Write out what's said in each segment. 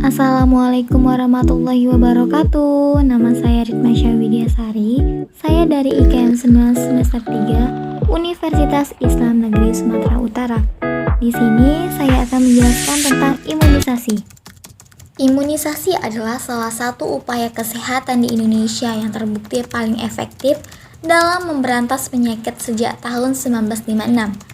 Assalamualaikum warahmatullahi wabarakatuh. Nama saya Ritma Widya-Sari. Saya dari IKM 9 semester 3 Universitas Islam Negeri Sumatera Utara. Di sini saya akan menjelaskan tentang imunisasi. Imunisasi adalah salah satu upaya kesehatan di Indonesia yang terbukti paling efektif dalam memberantas penyakit sejak tahun 1956.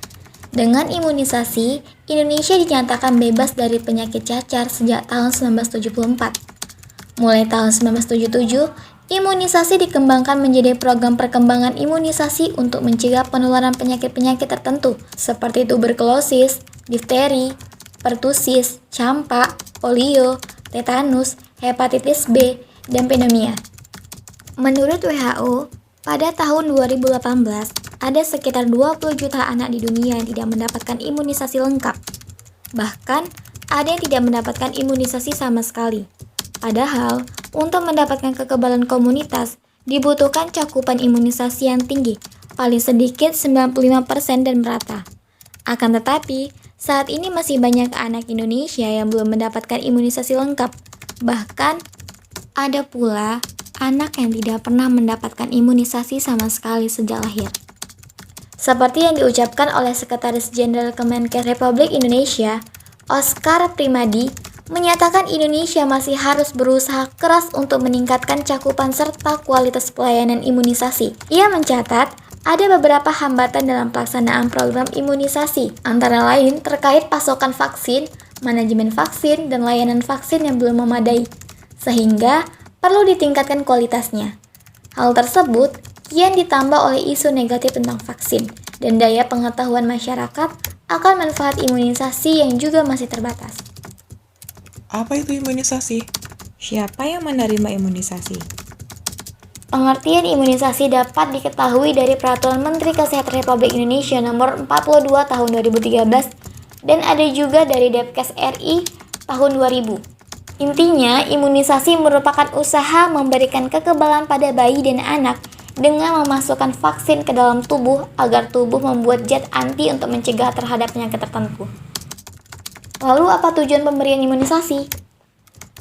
Dengan imunisasi, Indonesia dinyatakan bebas dari penyakit cacar sejak tahun 1974. Mulai tahun 1977, imunisasi dikembangkan menjadi program perkembangan imunisasi untuk mencegah penularan penyakit-penyakit tertentu seperti tuberkulosis, difteri, pertusis, campak, polio, tetanus, hepatitis B, dan pneumonia. Menurut WHO, pada tahun 2018, ada sekitar 20 juta anak di dunia yang tidak mendapatkan imunisasi lengkap. Bahkan, ada yang tidak mendapatkan imunisasi sama sekali. Padahal, untuk mendapatkan kekebalan komunitas, dibutuhkan cakupan imunisasi yang tinggi, paling sedikit 95% dan merata. Akan tetapi, saat ini masih banyak anak Indonesia yang belum mendapatkan imunisasi lengkap. Bahkan, ada pula anak yang tidak pernah mendapatkan imunisasi sama sekali sejak lahir. Seperti yang diucapkan oleh Sekretaris Jenderal Kemenkes Republik Indonesia, Oscar Primadi, menyatakan Indonesia masih harus berusaha keras untuk meningkatkan cakupan serta kualitas pelayanan imunisasi. Ia mencatat, ada beberapa hambatan dalam pelaksanaan program imunisasi, antara lain terkait pasokan vaksin, manajemen vaksin, dan layanan vaksin yang belum memadai, sehingga perlu ditingkatkan kualitasnya. Hal tersebut kian ditambah oleh isu negatif tentang vaksin dan daya pengetahuan masyarakat akan manfaat imunisasi yang juga masih terbatas. Apa itu imunisasi? Siapa yang menerima imunisasi? Pengertian imunisasi dapat diketahui dari Peraturan Menteri Kesehatan Republik Indonesia Nomor 42 Tahun 2013 dan ada juga dari Depkes RI tahun 2000. Intinya, imunisasi merupakan usaha memberikan kekebalan pada bayi dan anak dengan memasukkan vaksin ke dalam tubuh agar tubuh membuat zat anti untuk mencegah terhadap penyakit tertentu. Lalu apa tujuan pemberian imunisasi?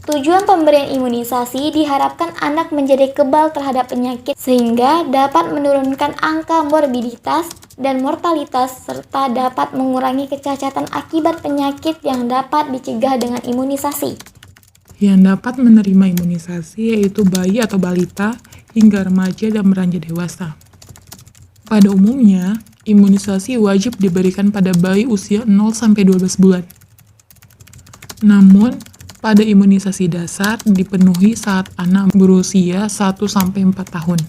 Tujuan pemberian imunisasi diharapkan anak menjadi kebal terhadap penyakit sehingga dapat menurunkan angka morbiditas dan mortalitas serta dapat mengurangi kecacatan akibat penyakit yang dapat dicegah dengan imunisasi. Yang dapat menerima imunisasi yaitu bayi atau balita hingga remaja dan beranjak dewasa. Pada umumnya, imunisasi wajib diberikan pada bayi usia 0-12 bulan. Namun, pada imunisasi dasar dipenuhi saat anak berusia 1-4 tahun.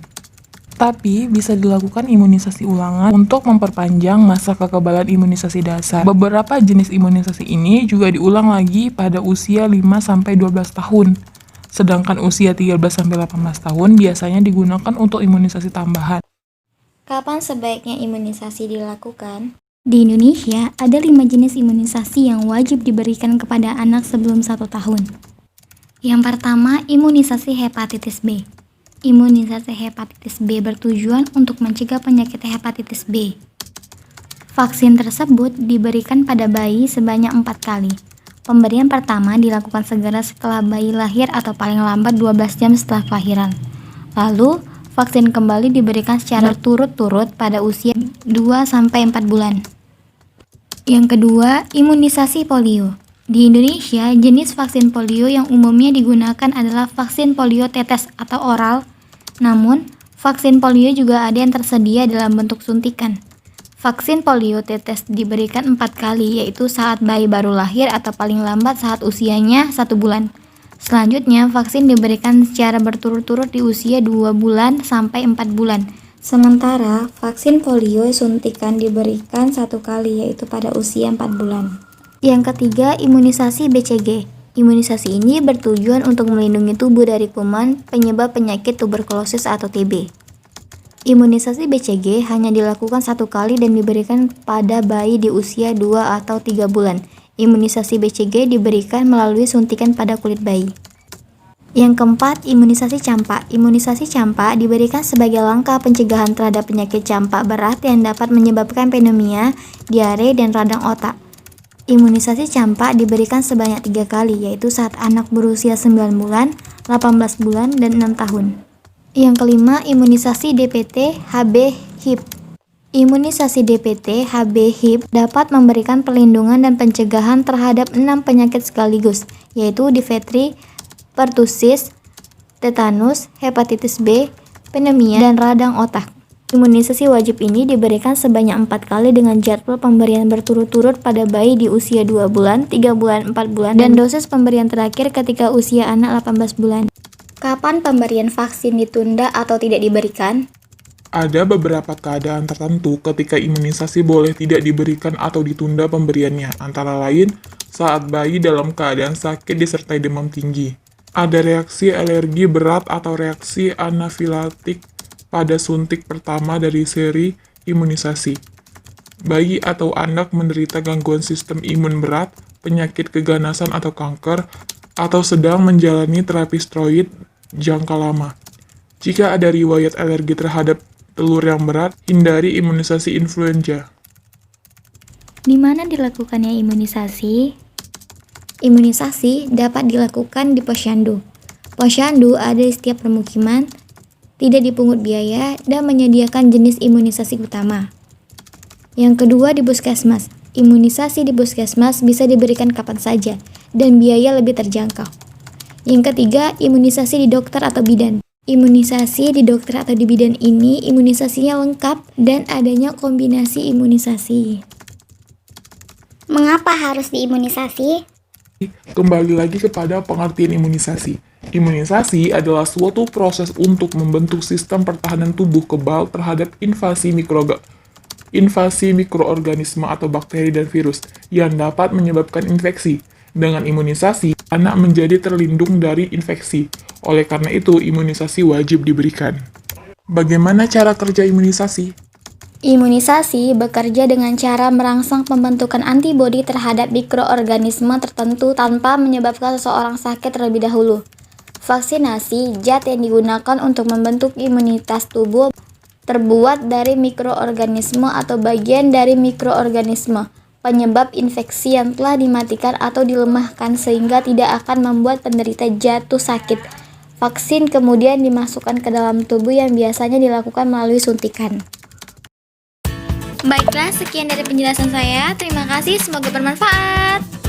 Tapi, bisa dilakukan imunisasi ulangan untuk memperpanjang masa kekebalan imunisasi dasar. Beberapa jenis imunisasi ini juga diulang lagi pada usia 5-12 tahun. Sedangkan usia 13-18 tahun biasanya digunakan untuk imunisasi tambahan. Kapan sebaiknya imunisasi dilakukan? Di Indonesia, ada 5 jenis imunisasi yang wajib diberikan kepada anak sebelum 1 tahun. Yang pertama, imunisasi hepatitis B. Imunisasi hepatitis B bertujuan untuk mencegah penyakit hepatitis B. Vaksin tersebut diberikan pada bayi sebanyak 4 kali. Pemberian pertama dilakukan segera setelah bayi lahir atau paling lambat 12 jam setelah kelahiran. Lalu, vaksin kembali diberikan secara turut-turut pada usia 2-4 bulan. Yang kedua, imunisasi polio. Di Indonesia, jenis vaksin polio yang umumnya digunakan adalah vaksin polio tetes atau oral. Namun, vaksin polio juga ada yang tersedia dalam bentuk suntikan. Vaksin polio tetes diberikan 4 kali, yaitu saat bayi baru lahir atau paling lambat saat usianya 1 bulan. Selanjutnya, vaksin diberikan secara berturut-turut di usia 2 bulan sampai 4 bulan. Sementara, vaksin polio suntikan diberikan 1 kali, yaitu pada usia 4 bulan. Yang ketiga, imunisasi BCG. Imunisasi ini bertujuan untuk melindungi tubuh dari kuman penyebab penyakit tuberkulosis atau TB. Imunisasi BCG hanya dilakukan 1 kali dan diberikan pada bayi di usia 2 atau 3 bulan. Imunisasi BCG diberikan melalui suntikan pada kulit bayi. Yang keempat, imunisasi campak. Imunisasi campak diberikan sebagai langkah pencegahan terhadap penyakit campak berat yang dapat menyebabkan pneumonia, diare, dan radang otak. Imunisasi campak diberikan sebanyak 3 kali, yaitu saat anak berusia 9 bulan, 18 bulan, dan 6 tahun. Yang kelima, imunisasi DPT, HB, HIP. Imunisasi DPT, HB, HIP dapat memberikan perlindungan dan pencegahan terhadap 6 penyakit sekaligus, yaitu difteri, pertusis, tetanus, hepatitis B, pneumonia, dan radang otak. Imunisasi wajib ini diberikan sebanyak 4 kali dengan jadwal pemberian berturut-turut pada bayi di usia 2 bulan, 3 bulan, 4 bulan, dan dosis pemberian terakhir ketika usia anak 18 bulan. Kapan pemberian vaksin ditunda atau tidak diberikan? Ada beberapa keadaan tertentu ketika imunisasi boleh tidak diberikan atau ditunda pemberiannya, antara lain saat bayi dalam keadaan sakit disertai demam tinggi. Ada reaksi alergi berat atau reaksi anafilaktik pada suntik pertama dari seri imunisasi. Bayi atau anak menderita gangguan sistem imun berat, penyakit keganasan atau kanker, atau sedang menjalani terapi steroid jangka lama. Jika ada riwayat alergi terhadap telur yang berat, hindari imunisasi influenza. Di mana dilakukannya imunisasi? Imunisasi dapat dilakukan di posyandu. Posyandu ada di setiap permukiman, tidak dipungut biaya, dan menyediakan jenis imunisasi utama. Yang kedua, di puskesmas. Imunisasi di puskesmas bisa diberikan kapan saja, dan biaya lebih terjangkau. Yang ketiga, imunisasi di dokter atau bidan. Imunisasi di dokter atau di bidan ini imunisasinya lengkap dan adanya kombinasi imunisasi. Mengapa harus diimunisasi? Kembali lagi kepada pengertian imunisasi. Imunisasi adalah suatu proses untuk membentuk sistem pertahanan tubuh kebal terhadap invasi mikroorganisme atau bakteri dan virus yang dapat menyebabkan infeksi. Dengan imunisasi, anak menjadi terlindung dari infeksi. Oleh karena itu, imunisasi wajib diberikan. Bagaimana cara kerja imunisasi? Imunisasi bekerja dengan cara merangsang pembentukan antibodi terhadap mikroorganisme tertentu tanpa menyebabkan seseorang sakit terlebih dahulu. Vaksinasi, zat yang digunakan untuk membentuk imunitas tubuh, terbuat dari mikroorganisme atau bagian dari mikroorganisme penyebab infeksi yang telah dimatikan atau dilemahkan sehingga tidak akan membuat penderita jatuh sakit. Vaksin kemudian dimasukkan ke dalam tubuh yang biasanya dilakukan melalui suntikan. Baiklah, sekian dari penjelasan saya. Terima kasih, semoga bermanfaat.